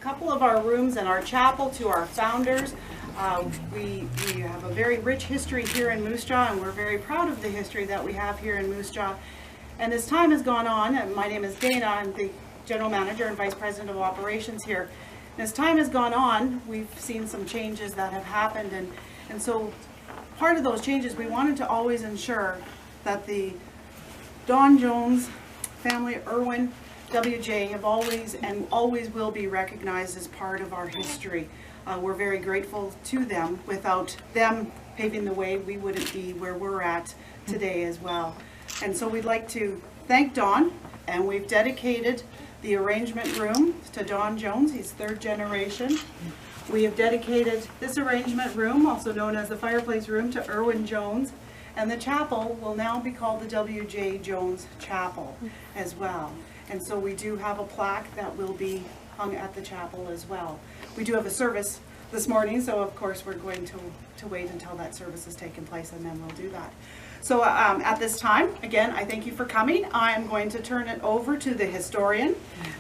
couple of our rooms and our chapel to our founders. We have a very rich history here in Moose Jaw, and we're very proud of the history that we have here in Moose Jaw. And as time has gone on, and my name is Dana, I'm the General Manager and Vice President of Operations here. And as time has gone on, we've seen some changes that have happened, and so part of those changes, we wanted to always ensure that the Don Jones family, Irwin, WJ, have always and always will be recognized as part of our history. We're very grateful to them. Without them paving the way, we wouldn't be where we're at today as well. And so we'd like to thank Don, and we've dedicated the arrangement room to Don Jones. He's third generation. We have dedicated this arrangement room, also known as the fireplace room, to Irwin Jones, and the chapel will now be called the W.J. Jones Chapel as well. And so we do have a plaque that will be hung at the chapel as well. We do have a service this morning, so of course we're going to wait until that service has taken place, and then we'll do that. So at this time, again, I thank you for coming. I'm going to turn it over to the historian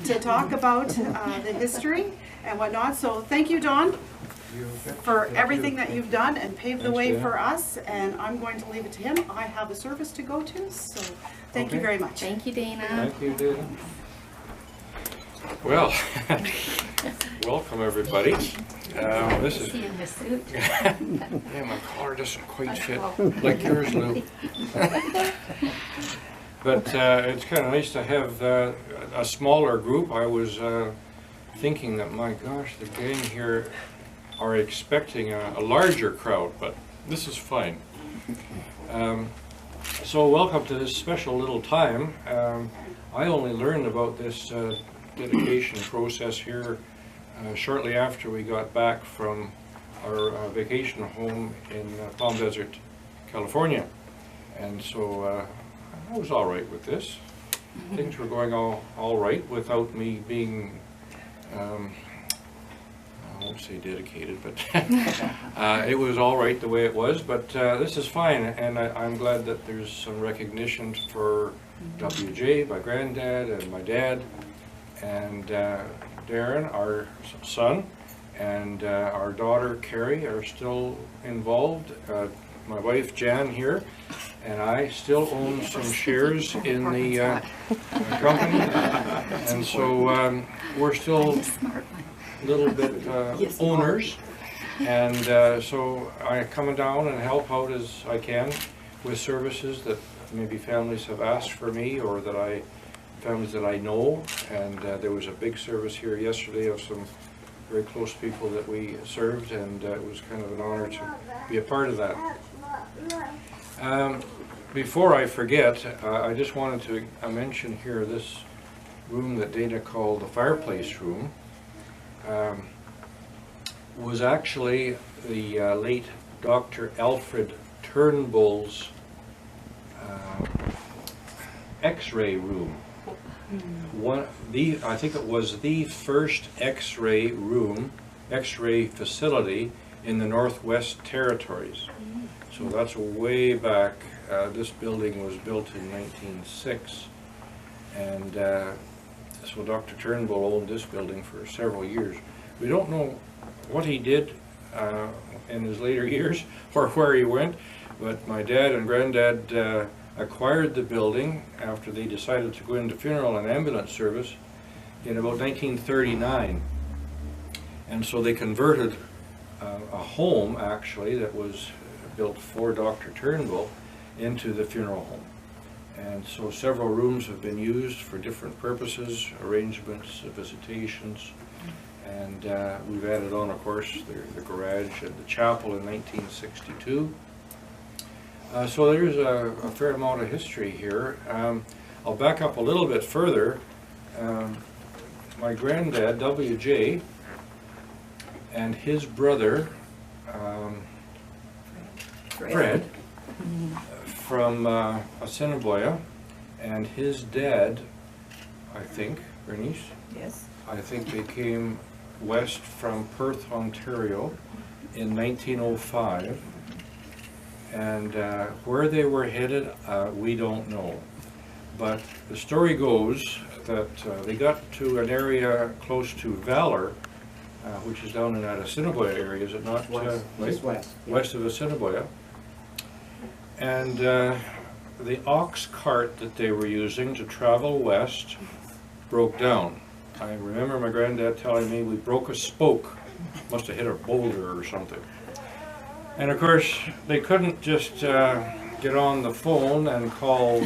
to talk about the history and whatnot. So thank you, Don, for everything that you've done and paved the way for us. And I'm going to leave it to him. I have a service to go to, so thank you very much. Thank you, Dana. Thank you, Dana. Well, welcome everybody. This is. See you in the suit. Yeah, my collar doesn't quite fit like yours, Lou. But it's kind of nice to have a smaller group. I was thinking that, my gosh, the gang here are expecting a larger crowd, but this is fine. So welcome to this special little time. I only learned about this dedication process here shortly after we got back from our vacation home in Palm Desert, California. And so I was all right with this. Things were going all right without me being, I won't say dedicated, but it was all right the way it was. But this is fine, and I'm glad that there's some recognition for WJ, my granddad, and my dad, and Darren, our son, and our daughter Carrie are still involved. My wife Jan here, and I still own some shares in the company, and so we're still a little bit owners, and so I'm coming down and help out as I can with services that maybe families have asked for me, or that families that I know. And there was a big service here yesterday of some very close people that we served, and it was kind of an honor to be a part of that. Before I forget, I just wanted to mention here this room that Dana called the fireplace room was actually the late Dr. Alfred Turnbull's X-ray room. I think it was the first X-ray room, X-ray facility in the Northwest Territories. So that's way back. This building was built in 1906, and so Dr. Turnbull owned this building for several years. We don't know what he did in his later years or where he went, but my dad and granddad acquired the building after they decided to go into funeral and ambulance service in about 1939. And so they converted a home, actually, that was built for Dr. Turnbull into the funeral home. And so several rooms have been used for different purposes, arrangements, visitations, and we've added on, of course, the garage and the chapel in 1962. So there's a fair amount of history here. I'll back up a little bit further. My granddad, W.J., and his brother, Fred, from Assiniboia, and his dad, I think, Bernice? Yes. I think they came west from Perth, Ontario in 1905. And where they were headed, we don't know. But the story goes that they got to an area close to Valor, which is down in that Assiniboia area, is it not? West, right? just west. Yeah. West of Assiniboia. And the ox cart that they were using to travel west broke down. I remember my granddad telling me we broke a spoke, must have hit a boulder or something. And of course, they couldn't just get on the phone and call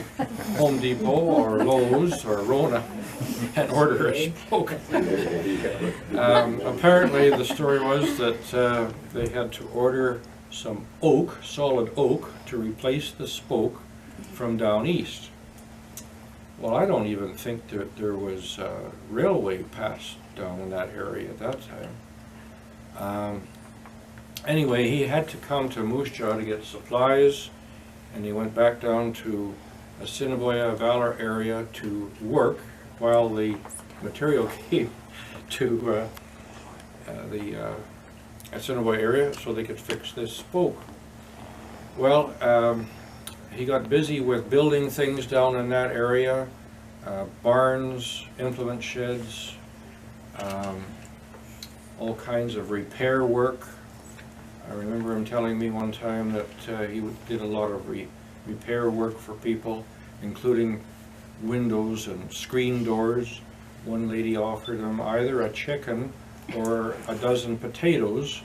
Home Depot or Lowe's or Rona and order a spoke. Apparently, the story was that they had to order some oak, solid oak, to replace the spoke from down east. Well, I don't even think that there was a railway pass down in that area at that time. Anyway, he had to come to Moose Jaw to get supplies, and he went back down to Assiniboia, Valor area to work while the material came to the Assiniboia area so they could fix this spoke. Well, he got busy with building things down in that area, barns, implement sheds, all kinds of repair work. I remember him telling me one time that he did a lot of repair work for people, including windows and screen doors. One lady offered him either a chicken or a dozen potatoes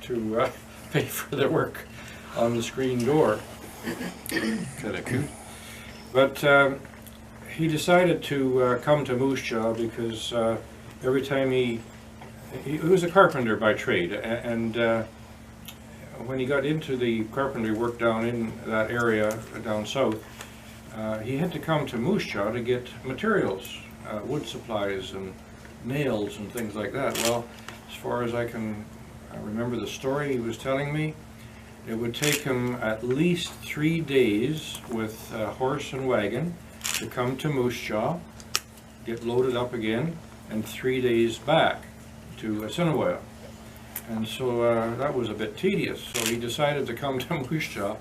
to pay for the work on the screen door. Kind of cute. But he decided to come to Moose Jaw because every time he was a carpenter by trade, and when he got into the carpentry work down in that area down south, he had to come to Moose Jaw to get materials, wood supplies and nails and things like that. Well, as far as I can remember the story he was telling me, it would take him at least 3 days with a horse and wagon to come to Moose Jaw, get loaded up again, and 3 days back to Assiniboia. And so that was a bit tedious, so he decided to come to Moose Jaw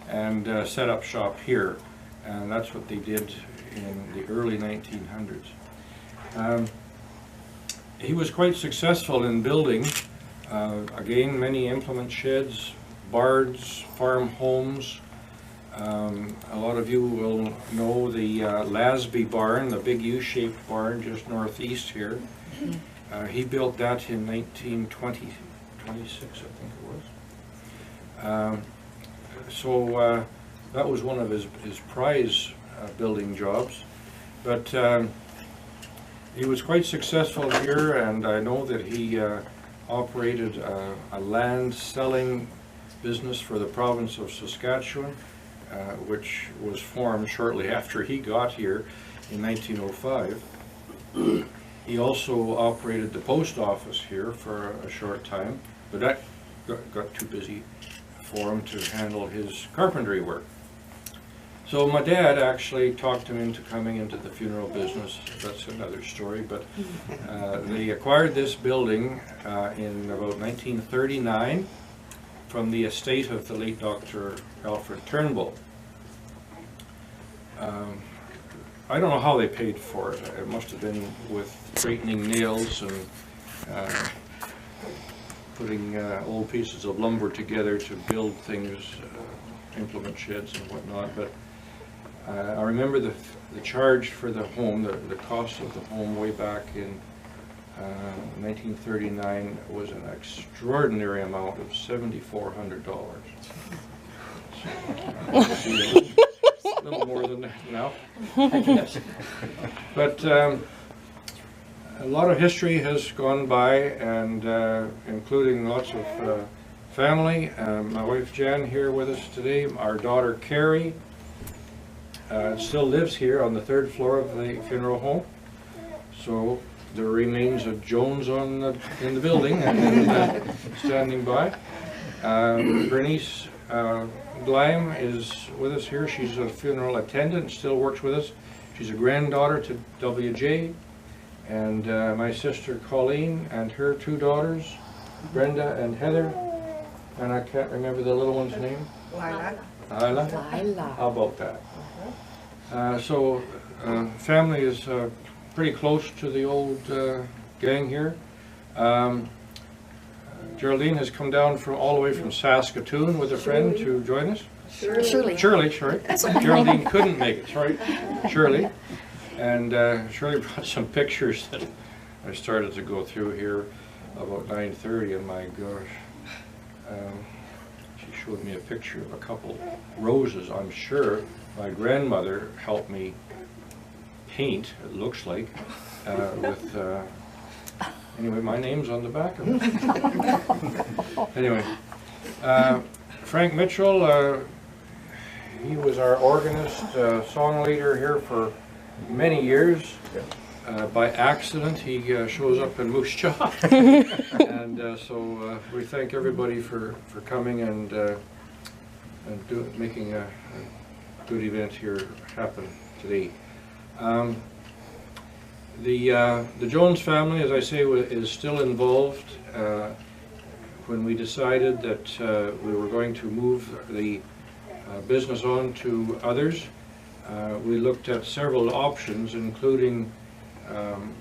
and set up shop here, and that's what they did in the early 1900s. He was quite successful in building, again, many implement sheds, barns, farm homes. A lot of you will know the Lasby barn, the big U-shaped barn just northeast here. He built that in 1926, I think it was. So that was one of his prize building jobs. But he was quite successful here, and I know that he operated a land selling business for the province of Saskatchewan, which was formed shortly after he got here in 1905. He also operated the post office here for a short time, but that got too busy for him to handle his carpentry work. So my dad actually talked him into coming into the funeral business. That's another story, but they acquired this building in about 1939 from the estate of the late Dr. Alfred Turnbull. I don't know how they paid for it. It must have been with straightening nails and putting old pieces of lumber together to build things, implement sheds and whatnot. But I remember the charge for the home, the cost of the home way back in 1939 was an extraordinary amount of $7,400. A little more than that now, I guess. But a lot of history has gone by, and including lots of family. My wife Jan here with us today. Our daughter Carrie still lives here on the 3rd floor of the funeral home. So there remains a Jones in the building and standing by. Bernice Gleim is with us here. She's a funeral attendant, still works with us. She's a granddaughter to WJ. And my sister Colleen and her 2 daughters, Brenda and Heather. And I can't remember the little one's name. Lila. Lila? How about that? So family is pretty close to the old gang here. Geraldine has come down from all the way from Saskatoon with a friend to join us. Shirley. Shirley, sorry. Geraldine couldn't make it, sorry. Shirley. And Shirley brought some pictures that I started to go through here about 9:30, and my gosh. She showed me a picture of a couple roses. I'm sure my grandmother helped me paint, it looks like, with, anyway, my name's on the back of it. Anyway, Frank Mitchell, he was our organist, song leader here for many years. By accident, he shows up in Moose Jaw. And so we thank everybody for coming and making a good event here happen today. The Jones family, as I say, is still involved. When we decided that we were going to move the business on to others, we looked at several options, including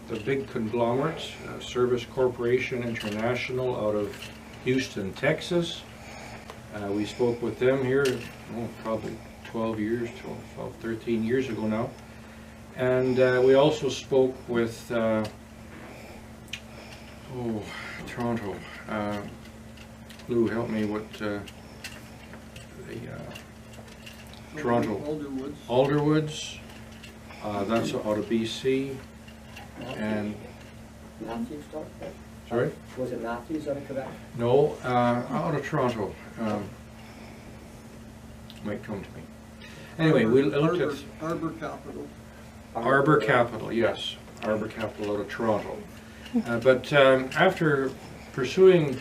the big conglomerates, Service Corporation International out of Houston, Texas. We spoke with them here, probably 12, 13 years ago now. And we also spoke with, Toronto. Lou, help me with Toronto. Alderwoods. That's out of BC. And Matthews, sorry? was it Matthews out of Quebec? No, out of Toronto. Might come to me. Anyway, we looked at Arbor Capital. Arbor Capital, yes, Arbor Capital out of Toronto. But after pursuing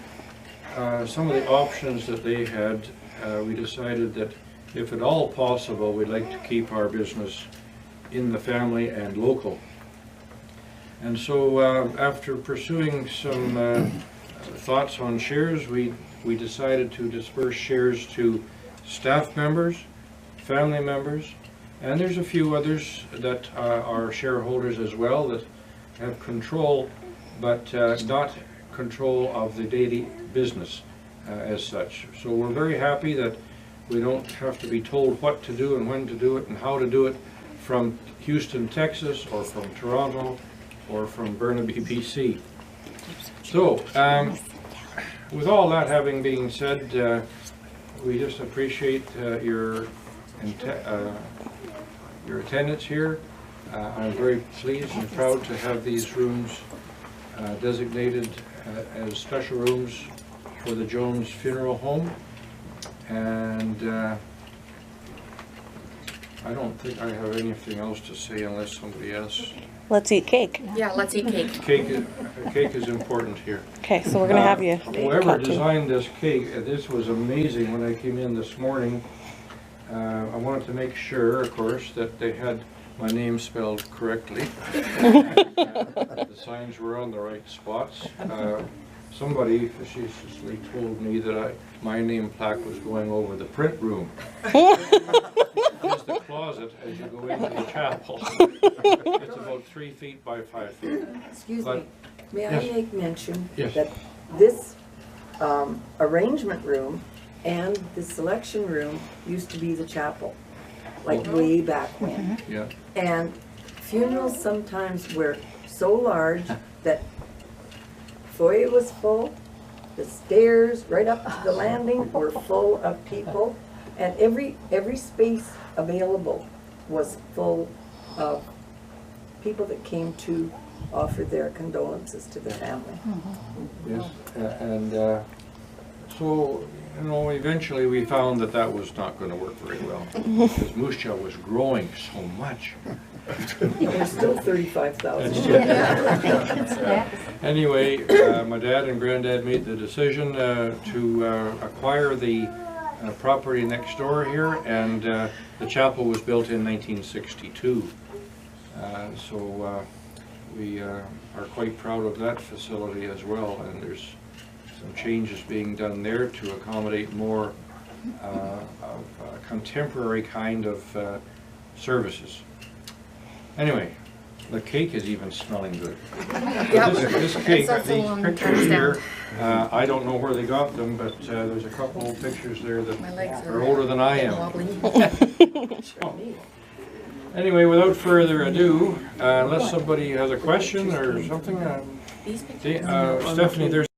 some of the options that they had, we decided that if at all possible, we'd like to keep our business in the family and local. And so after pursuing some thoughts on shares, we decided to disperse shares to staff members, family members, and there's a few others that are shareholders as well that have control, but not control of the daily business as such. So we're very happy that we don't have to be told what to do and when to do it and how to do it from Houston, Texas, or from Toronto, or from Burnaby, BC. So, with all that having been said, we just appreciate your attendance here. I'm very pleased and proud to have these rooms designated as special rooms for the Jones Funeral Home. And I don't think I have anything else to say unless somebody else. Let's eat cake. Yeah, let's eat cake. Cake is important here. Okay, so we're gonna have you. Whoever cut too. designed this cake, this was amazing. When I came in this morning, I wanted to make sure, of course, that they had my name spelled correctly. The signs were on the right spots. Somebody facetiously told me that my name plaque was going over the print room. It's the closet as you go into the chapel. It's about 3 feet by 5 feet. Excuse But- me, may yes. I make mention Yes. that this arrangement room and the selection room used to be the chapel, like way back when. Yeah. And funerals sometimes were so large that foyer was full, the stairs right up to the landing were full of people, and every space available was full of people that came to offer their condolences to the family. Yes. And so, you know, eventually we found that that was not going to work very well because Moose Jaw was growing so much. There's still 35,000. Anyway, my dad and granddad made the decision to acquire the property next door here, and the chapel was built in 1962. So we are quite proud of that facility as well, and there's some changes being done there to accommodate more of a contemporary kind of services. Anyway, The cake is even smelling good. Yep. This cake, It's also these long pictures times here, I don't know where they got them, but there's a couple of pictures there My that legs are older than I am. wobbly. So, anyway, without further ado, unless somebody has a question or something, These pictures. Stephanie, there's